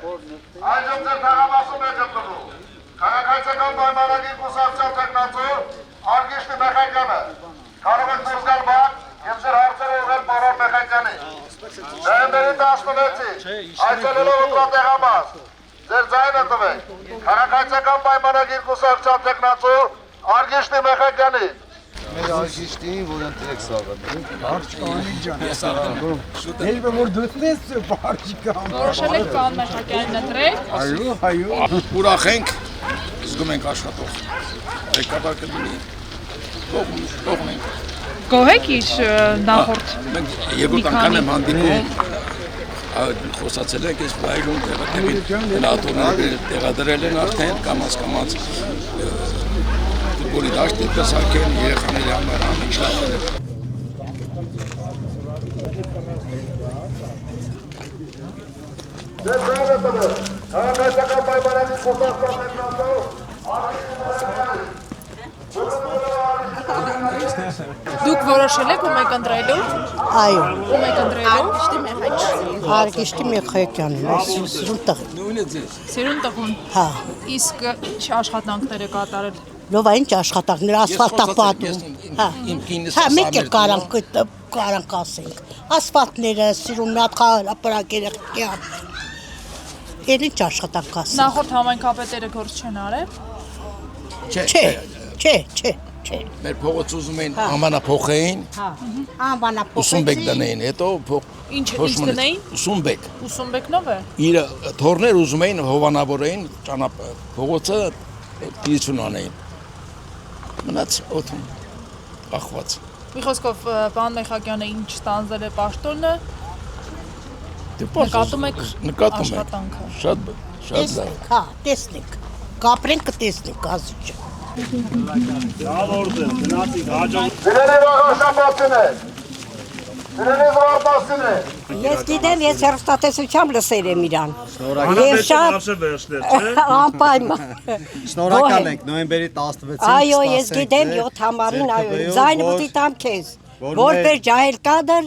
Այժմ ձեր թաղամասում եք գտնվում։ Քաղաքացիական պայմանագիր կուսակցության տեխնացու Արգիշտի Մեխանյանը։ Կարող եք դուրս գալ բան եւ ձեր հարցերը ուղղել պարոն Մեխանյանին։ Նոյեմբերի 16-ին այցելելով ուտրատեղամաս ձեր ձայնը տվեք քաղաքացիական պայմանագիր կուսակցության տեխնացու Արգիշտի Մեխանյանին։ Մեր արգիշտին, որ ընտրեք սաղատը։ Հարչ կանիկ ջան, ես աղագում։ Երբ որ դուտնես հարչ կան։ Որոշել եք պարոն Մեխանյանին ընտրեք։ Այո։ Ուրախ ենք, զգում ենք աշխատող։ Եկատարկը լինի։ Թողնենք։ Գոհ եք իր նախորդ։ Մենք երկրորդ անգամ եմ հանդիպում։ Խոսացել ենք, ես վայրում տեղատորները տեղադրել են արդեն, կամաց ֆուտբոլի դաշտ դեպս հարկեն երեխաների համար ամեն շլախել է։ Ձեր ձայնը տվեք քաղաքացիական պայմանագիր կուսակցության տեխնացու Դուք որոշել եք ում եք ընտրելու։ Այո, Ում եք ընտրելու։ Արգիշտի Մեխանյանին, սիրուն տղին։ Սիրուն տղուն։ Հա, Իսկ ինչ աշխատանքներ եք կատարել։ լովա ինչ աշխատանքներ, ասֆալտապատում։ Հա, մեկ է կարանք ասենք։ Ասֆալտները, սիրուն մի հատ խաղապրակ երեխքի համար։ Էլ ինչ աշխատանք ասենք։ Նախորդ համայնքապետերը գործ չեն արել։ Չէ։ Մեր փողոց ուզում էին անվանափոխեին, Անվանափոխեցին։ 80 բեկ դնեին, հետո Ինչ դնեին։ 80 բեկ։ 80 բեկնով է։ Իր թորներ ուզում էին հովանավորեին, փողոցը դիություն անեին։ Մնաց օդում, ախված։ Մի խոսքով պարոն Մեխանյանը ինչ ստանձնել է պաշտոնը։ Նկատում եք աշխատանքը։ Շատ լավ։ Հա, տեսնենք, կապրենք կտեսնենք, ազիջը։ Ձերերի վաղաշապացիներ, ձերերի զվարդասիներ։ Ես գիտեմ, ես հեռուստատեսությամբ լսել եմ իրան։ Եվ շատ անպայման։ Շնորհակալ ենք նոյեմբերի 16-ին։ Այո, ես գիտեմ 7 համարին, այո, ձայնը պիտի տամ քեզ, որպես ջահել կադր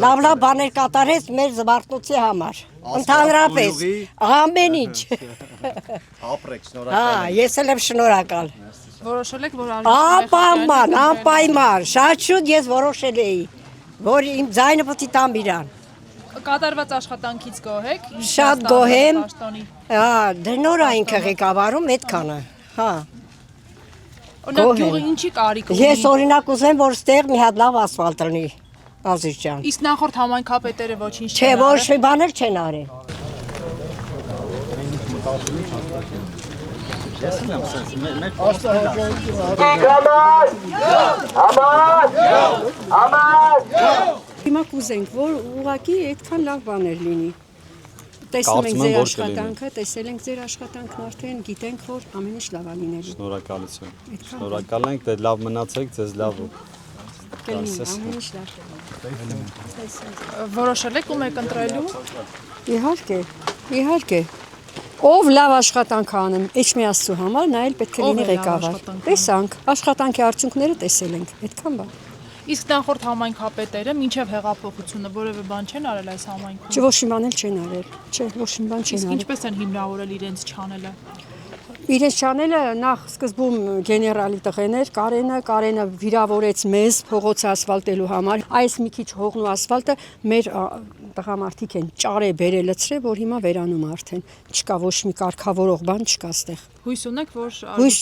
լավ բաներ կատարես մեր զվարթնոցի համար, ընդհանրապես, ամեն ինչ։ Ապրեք, շնորհակալ Հա, ես էլ եմ շնորհակալ։ Որոշել եք, որ Անպայման, շատ շուտ ես որոշել էի, որ իմ ձայնը պիտի տամ իրան։ կատարված աշխատանքից գոհ եք։ Շատ գոհ եմ։ Հա, Դնորային քղեկավարում այդքանը, հա։ օրինակ գյուղը ինչի կարիք ունի։ Ես օրինակ ուզեմ, որ ստեղ մի հատ լավ ասֆալտ լինի, Ազիզ ջան։ Իսկ նախորդ համայնքապետերը ոչինչ Չէ, ոչ մի բաներ չեն արել։ Հիմա կուզենք, որ ուղղակի այդքան լավ բաներ լինի։ Տեսնում ենք ձեր աշխատանքը, տեսել ենք ձեր աշխատանքն արդեն, գիտենք, որ ամեն ինչ լավ է լինելու։ Շնորհակալություն։ Շնորհակալ ենք, դե լավ մնացեք, ձեզ լավ։ Կլինի, ամեն ինչ լավ։ Որոշել եք ում եք ընտրելու։ Իհարկե։ Ով լավ աշխատանք անում, Էջմիածու համար, նա էլ պետք է լինի ղեկավար։ Տեսանք, աշխատանքի արդյունքները տեսել ենք, այդքան բան։ Իսկ նախորդ համայնքապետերը մինչև հեղափոխությունը որևէ բան չեն արել այս համայնքում։ Ոչ մի բան էլ չեն արել։ Չէ, ոչ մի բան չեն Իսկ արել։ ինչպես են հիմնավորել իրենց չանելը։ Իրենց չանելը նախ սկզբում գեներալի տղեն էր, Կարենը վիրավորեց մեզ փողոցը ասֆալտելու համար։ Այս մի քիչ հողն ու ասֆալտը մեր տղամարդիկ են ճարե բերելցրել, որ հիմա վերանում արդեն։ Չկա ոչ մի կարգավորող բան չկա ստեղ։ Հույս ունեք, որ Հույս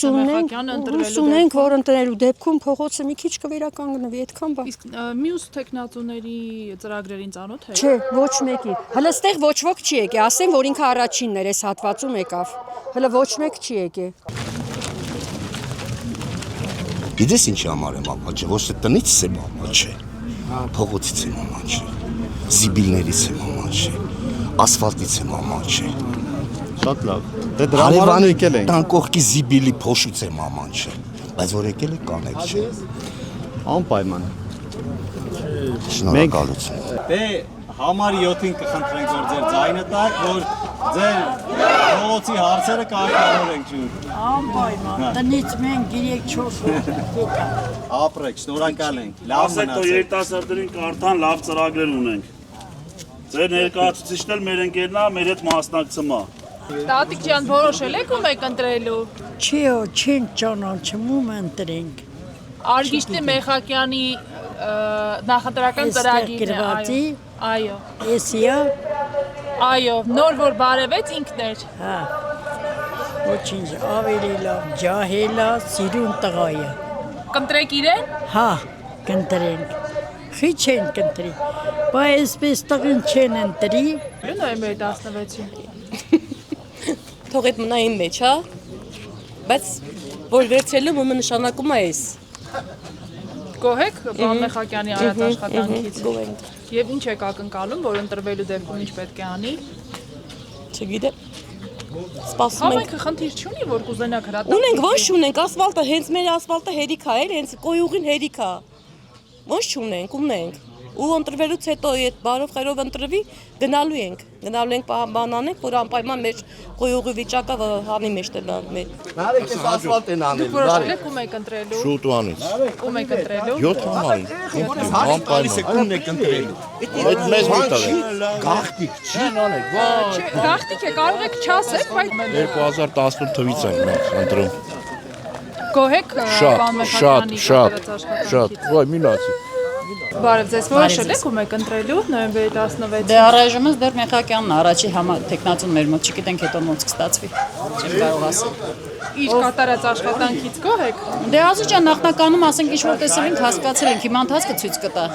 ունենք, որ ընտրելու դեպքում փողոցը մի քիչ կվերականգնվի, այդքան բան։ Իսկ մյուս տեխնատուների ծրագրերին ծանոթ եք։ Չէ, ոչ մեկի։ Հələ ստեղ ոչ ոք չի եկել, ասեմ, որ ինքը առաջինն էր, այս հատվածում եկավ։ Հələ ոչ մեկ չի եկել։ Գիտես ինչ համար եմ ամաչը, ոչ թե տնից եմ ամաչը, փողոցից եմ ամաչը, զիբիլներից եմ ամաչը, ասֆալտից եմ ամաչը։ Շատ լավ։ Դե դրա համար եկել ենք։ Տան կողքի զիբիլի փոշուց եմ ամաչը, բայց որ եկել եք կանեք չէ։ Անպայման։ Շնորհակալություն։ Դե համար 7-ին կխնդրենք, որ ձեր ձայնը տաք, որ ձեր փողոցի հարցերը կարգավորենք ջուր։ Անպայման, տնից մենք 3-4 Ապրեք, շնորհակալ ենք։ Լավ մնացեք։ Երիտասարդներին կարդան լավ ծրագրեր ունենք։ Ձեր ներկայացուցիչն էլ մեր ընկերն է, մեր հետ մասնակցում է։ Տատիկ ջան, որոշել եք ում եք ընտրելու։ չեն ճանաչում ում ընտրենք։ Արգիշտի Մեխակյանի նախընտրական ծրագիրն է, այո։ Էսիա, Այո, նոր որ բարևեց ինքն էր։ հա։ Ոչինչ, ավելի լավ, ջահելա, սիրուն տղա է։ Կընտրեք իրեն։ Հա, կընտրենք։ Խի չեն կընտրի։ Բայց այսպես տղին չեն ընտրի։ Նոյեմբերի 16-ին։ Թող այդ մնա իմ մեջ, հա։ Բայց որ վերցրելը ումը նշանակում է էս։ Գոհ եք պարոն Մեխակյանի արած աշխատանքից։ Գոհ ենք։ Եվ ինչ եք ակնկալում, որ ընտրվելու դեպքում ինչ պետք է անի։ Չգիտեմ։ Սպասում ենք։ Համայնքը խնդիր չունի, որ կուզենաք հրատապ։ Ունենք, ոչ չունենք, ասֆալտը, հենց մեր ասֆալտը հերիք է, հենց կոյուղին հերիք է։ Ոչ չունենք, ունենք։ Ու ընտրվելուց հետո այդ բարով խերով ընտրվի, գնալու ենք բան անենք, որ անպայման մեր կոյուղի վիճակը հանի մեջ տենա մեր։ Նարեկ էս ասֆալտ են անել, Դուք որոշել եք ում եք ընտրելու։ Շուտ ու անից։ Ում եք ընտրելու։ 7 համարին։ Անպայման եք ընտրելու։ Այդ մեզ մոտ է։ Գախտիկ չի անեք, ոչ։ Գախտիկ է, կարող եք չասեք, բայց 2018 թվից ենք մենք ընտրում։ գոհ եք պարոն Մեխակյանի Շատ, ոյ մինացի։ Բարև ձեզ, որոշել եք ում եք ընտրելու նոյեմբերի 16-ին։ Դե առայժմս դեռ Մեխակյանն առաջի թեկնածուն մեր մոտ, չգիտենք հետո ոնց կստացվի։ Չեմ կարող ասել։ Իր կատարած աշխատանքից գոհ եք։ Դե Ազու ջան, նախնականում ասենք ինչ-որ տեսել ենք, հասկացել ենք, հիմա ընթացքը ցույց կտա։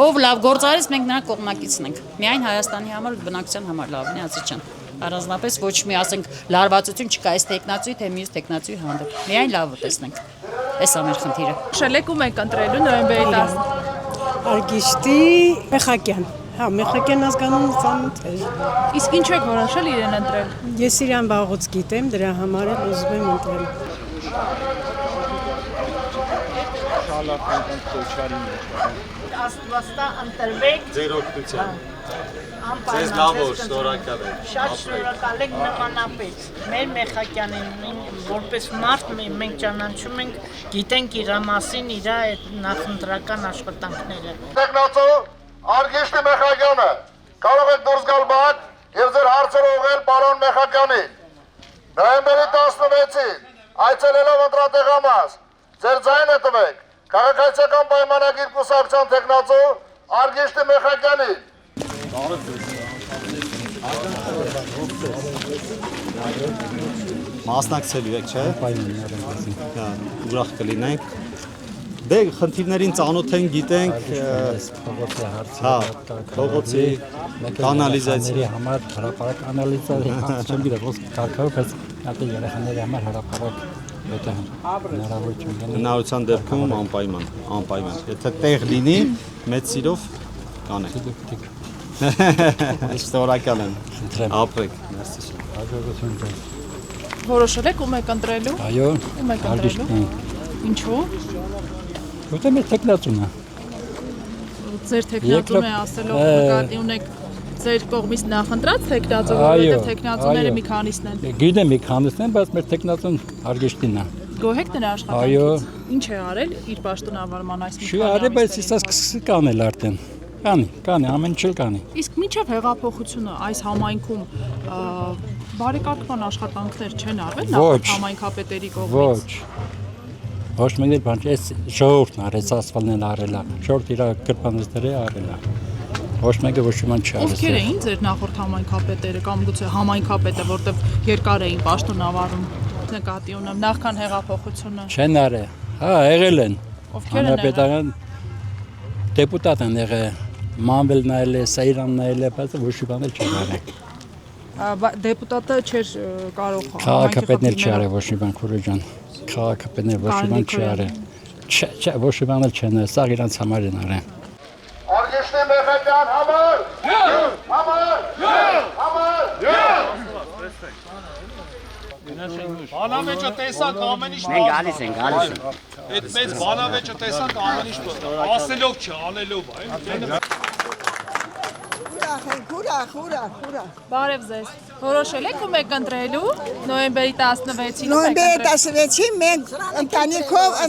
Ով լավ գործ արեց, մենք նրա կողմնակիցն ենք։ Միայն Հայաստանի համար ու բնակչության համար լավն է, Ազու ջան։ Առանձնապես ոչ մի ասենք լարվածություն չկա այս տեխնացուի թե մյուս տեխնացուի հանդեպ։ Միայն լավը տեսնենք։ Էս է մեր խնդիրը։ Որոշել եք ում եք ընտրելու նոյեմբերի 10։ Արգիշտի Մեխակյան։ Հա, Մեխակյան ազգանուն ծանոթ է։ Իսկ ինչ եք որոշել իրեն ընտրել։ Ես իրան վաղուց գիտեմ, դրա համար էլ ուզում եմ ընտրել։ Աստվածտա ընտրվեք Ձեր օգնությամբ։ անպայման։ Ձեզ լավ որ շնորհակալ եմ։ Շատ շնորհակալ ենք նմանապես։ Մեր Մեխակյանին որպես մարդ մենք ճանաչում ենք, գիտենք իր մասին, իր այդ նախընտրական աշխատանքները։ Տեխնացու Արգիշտի Մեխակյանը, կարող եք դուրս գալ բակ եւ ձեր հարցերը ուղղել պարոն Մեխակյանին։ Նոյեմբերի 16-ին այցելելով ընտրատեղամաս, ձեր ձայնը տվեք քաղաքացիական պայմանագիր կուսակցության տեխնացու Արգիշտի Մեխակյանին։ Մասնակցելու եք, չէ՞։ Ուրախ կլինենք։ Դե խնդիրներին ծանոթ են, գիտենք, հա, փողոցի կանալիզացիայի համար հրապարակ անալիզացիայի չեմ գիտեմ, ոնց կարգավորը, բայց այդ երեխաների համար հրապարակ հնարավորության դեպքում անպայման։ Եթե տեղ լինի, մեծ սիրով կանենք։ Շնորհակալ եմ։ Ապրեք։ Որոշել եք ում եք ընտրելու։ Այո, Ում եք ընտրելու։ Ինչու։ Որտե՞ղ է տեխնացունը։ Ձեր տեխնացուն է ասելով նկատի ունեք ձեր կողմից նախընտրած տեխնացու, որովհետև տեխնացուները մի քանիսն են։ Գիտեմ մի քանիսն են, բայց մեր տեխնացուն Արգիշտինն է։ Գոհ եք նրա աշխատանքից։ Ինչ է արել իր պաշտոնավարման այս մի քանի ամիսներին։ Չի արել, բայց իսկը սկսի կանել արդեն։ Կանի, ամեն ինչ կանի։ Իսկ մինչև հեղափոխությունը այս համայնքում բարեկարգման աշխատանքներ չեն արվել նախ համայնքապետերի կողմից։ Ոչ մեկ էլ բան չէ, այս ժողովուրդն արեց, ասֆալտն արել է, շորտ իր կրպանստերը արել է։ Ոչ մեկը ոչ մի բան չի արել։ Ովքեր էին ձեր նախորդ համայնքապետերը կամ գուցե համայնքապետը, որտեղ երկար էին պաշտոնավարում, նկատի ունեմ նախքան հեղափոխությունը։ Չեն արել։ Հա, եղել են։ Ովքեր են եղել։ Դեպուտատ են եղել, Մանվել նայել է, Սայրան նայել է, բայց ոչ մի բան էլ չեն արել։ Դեպուտատը չէր կարող Քաղաքապետն էլ չի արել ոչ մի բան, քուրը ջան։ Քաղաքապետն էլ ոչ մի բան չի արել։ Չէ, ոչ մի բան էլ չեն արել, սա իրանց համար են արել։ Արգիշտի Մեխակյան համար։ Բանավեճը տեսանք ամեն ինչ։ Մենք գալիս ենք։ Այդ մեծ բանավեճը տեսանք ամեն ինչ ասելով չանելով, այն։ Ուրախ։ Բարև ձեզ։ Որոշել եք ում եք ընտրելու նոյեմբերի 16-ին։ Նոյեմբերի 16-ին մենք ընտանիքով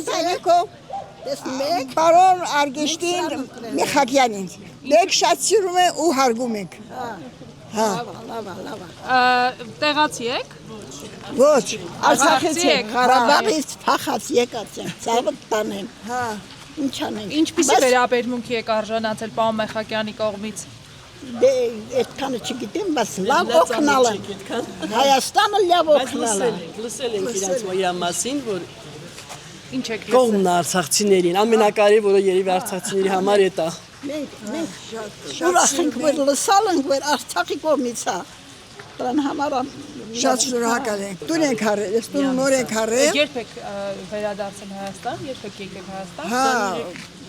Մենք պարոն Արգեշտին Միխակյանին մենք շատ սիրում ենք ու հարգում ենք։ Հա։ Տեղացի եք։ Ոչ, Արցախից եք, ենք, Ղարաբաղից փախած եկած ենք, ցավը տանեմ։ Հա։ Ինչ անենք։ Ինչպիսի վերաբերմունքի եք արժանացել պարոն Մեխակյանի կողմից։ Դե այդքանը չգիտեմ, բայց լավ օգնալ են։ Հայաստանը լավ օգնալ է։ Լսել ենք իրանց իր մասին, որ ինչ եք կողմն արցախցիներին, ամենակարևորը երևի արցախցիների համար է դա։ Մենք ուրախ ենք, որ լսալ ենք, որ Արցախի կողմից է։ Դրան համար շատ շնորհակալ ենք։ Տուն ենք հարել, ես տուն նոր ենք հարել։ Երբ եք վերադարձել Հայաստան, երբ եք եկել Հայաստան։ Հա,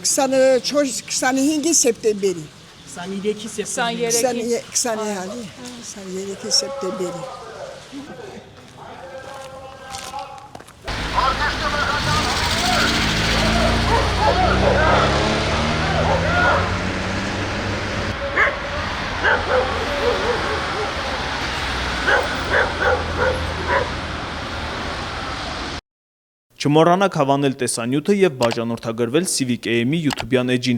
24-25 սեպտեմբերի։ 23 սեպտեմբերի։ Չմոռանաք հավանել տեսանյութը և բաժանորդագրվել Civic AM-ի YouTube-յան էջին։